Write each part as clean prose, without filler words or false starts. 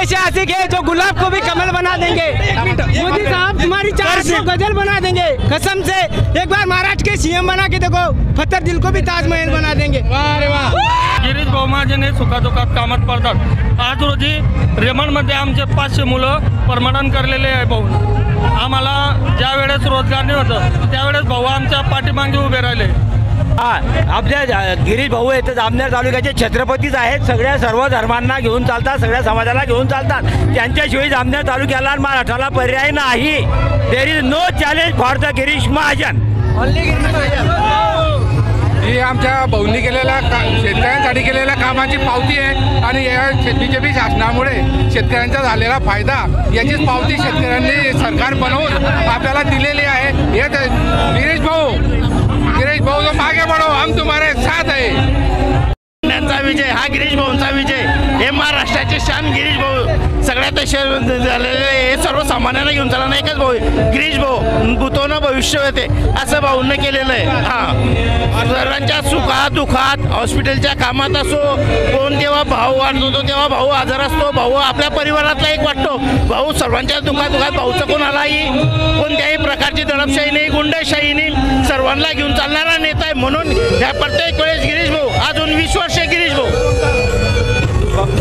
ऐसे आशिक है जो गुलाब को भी कमल बना देंगे। मोदी साहब तुम्हारी चार को गजल बना देंगे कसम से। एक बार महाराष्ट्र के सीएम बना के देखो, फत्तर दिल को भी ताजमहल बना देंगे। वाह वाह। गिरीश भाऊ महाजन हे सुखादुखात कामात पडतात। आज रोजी रेमंडमध्ये आमचे 500 मुलं परमनंट करलेले आहे भाऊ। आम्हाला ज्या वेळेस रोजगार नाही होतं त्यावेळेस भाऊ आमच्या पाठीमागे उभे राहिले। आपल्या गिरीश भाऊ आहेत जामनेर तालुक्याचे छत्रपतीच आहेत। सर्व धर्मांना घेऊन चालतात, सगळ्या समाजाला घेऊन चालतात। त्यांच्याशिवाय जामनेर तालुक्याला आणि महाराष्ट्राला पर्याय नाही। There is no challenge for the Girish Mahajan. ही आमच्या भाऊंनी केलेल्या शेतकऱ्यांसाठी केलेल्या कामाची पावती आहे आणि या बीजेपी शासनामुळे शेतकऱ्यांचा झालेला फायदा याचीच पावती शेतकऱ्यांनी सरकार बनवून आपल्याला दिलेली आहे। हे गिरीश भाऊ तो मागे बढ़ो, हम तुम्हारे साथ है। विजय हा गिरीश भाऊंचा विजय। हे महाराष्ट्राचे शान गिरीश भाऊ सगळ्यात झालेले हे सर्वसामान्यांना घेऊन चालणार एकच भाऊ गिरीश भाऊ। भूतोनं भविष्य होते असं भाऊंनी केलेलं आहे। हां, सर्वांच्या सुखात दुखात हॉस्पिटलच्या कामात असो, कोण तेव्हा भाऊ वाढतो तेव्हा भाऊ आजार असतो, भाऊ आपल्या परिवारातला एक वाटतो। भाऊ सर्वांच्या दुखात भाऊचं कोणालाही कोणत्याही प्रकारची दडपशाही नाही, गुंडशाही नाही, सर्वांना घेऊन चालणारा नेता आहे। म्हणून ह्या प्रत्येक वेळेस गिरीश भाऊ अजून 20 वर्ष गिरीश भाऊ।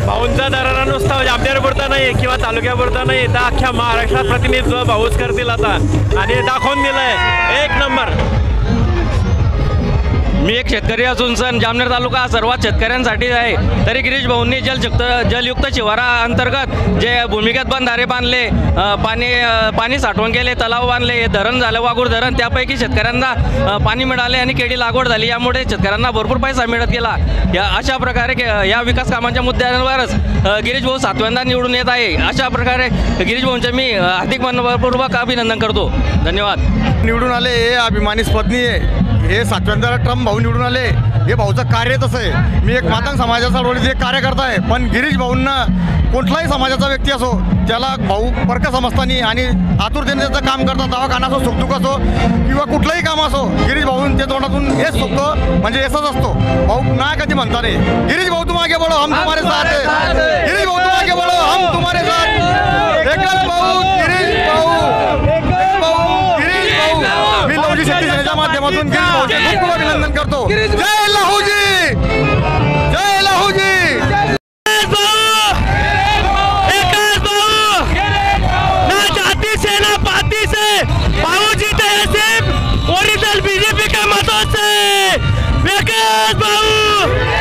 भाऊंचा दरारा नुसता जामनेरपुरता नाही किंवा तालुक्यापुरता नाही, तर अख्ख्या महाराष्ट्रात प्रतिनिधित्व भाऊच करतील आता आणि दाखवून दिलंय एक नंबर। मी एक शेतकरी असून सण जामनेर तालुका सर्वात शेतकऱ्यांसाठी आहे, तरी गिरीश भाऊंनी जलयुक्त शिवारा अंतर्गत जे भूमिगत बंधारे बांधले, पाणी साठवण केले, तलाव बांधले, हे धरण झालं वाघूर धरण, त्यापैकी शेतकऱ्यांना पाणी मिळाले आणि केळी लागवड झाली। यामुळे शेतकऱ्यांना भरपूर पैसा मिळत गेला। या अशा प्रकारे या विकास कामांच्या मुद्द्यांवरच गिरीश भाऊ 7व्यांदा निवडून येत आहे। अशा प्रकारे गिरीश भाऊंचे मी हार्दिक मनपूर्वक अभिनंदन करतो। धन्यवाद। निवडून आले हे अभिमानीस्पदनीय आहे। हे 7व्यांदा ट्रम्प भाऊ निवडून आले, हे भाऊचं कार्य तसं आहे। मी एक मातंग समाजाचा रोडीचे कार्यकर्ता आहे, पण गिरीश भाऊंना कुठलाही समाजाचा व्यक्ती असो त्याला भाऊ परक समजतानी आणि आतुरतेने त्याचं काम करतात। दवाखाना असो, सुखदुःख असो किंवा कुठलंही काम असो, गिरीश भाऊंच्या तोंडातून हेच सुटतो, म्हणजे येसच असतो। भाऊ ना कधी म्हणता नाही गिरीश भाऊ तुम आगे बढ़ो हम तुम्हारे साथ है, गिरीश भाऊ तुम आगे बढ़ो हम तुम्हारे साथ। एकच भाऊ गिरीश भाऊ, गिरीश भाऊ। मी लहुजी शक्ती सेनेच्या माध्यमातून गिरीश भाऊचे खूप अभिनंदन करतो। जय लहुजी, जय लहुजी। ओरिजिनल बीजेपी के मतों से विकास भाऊ।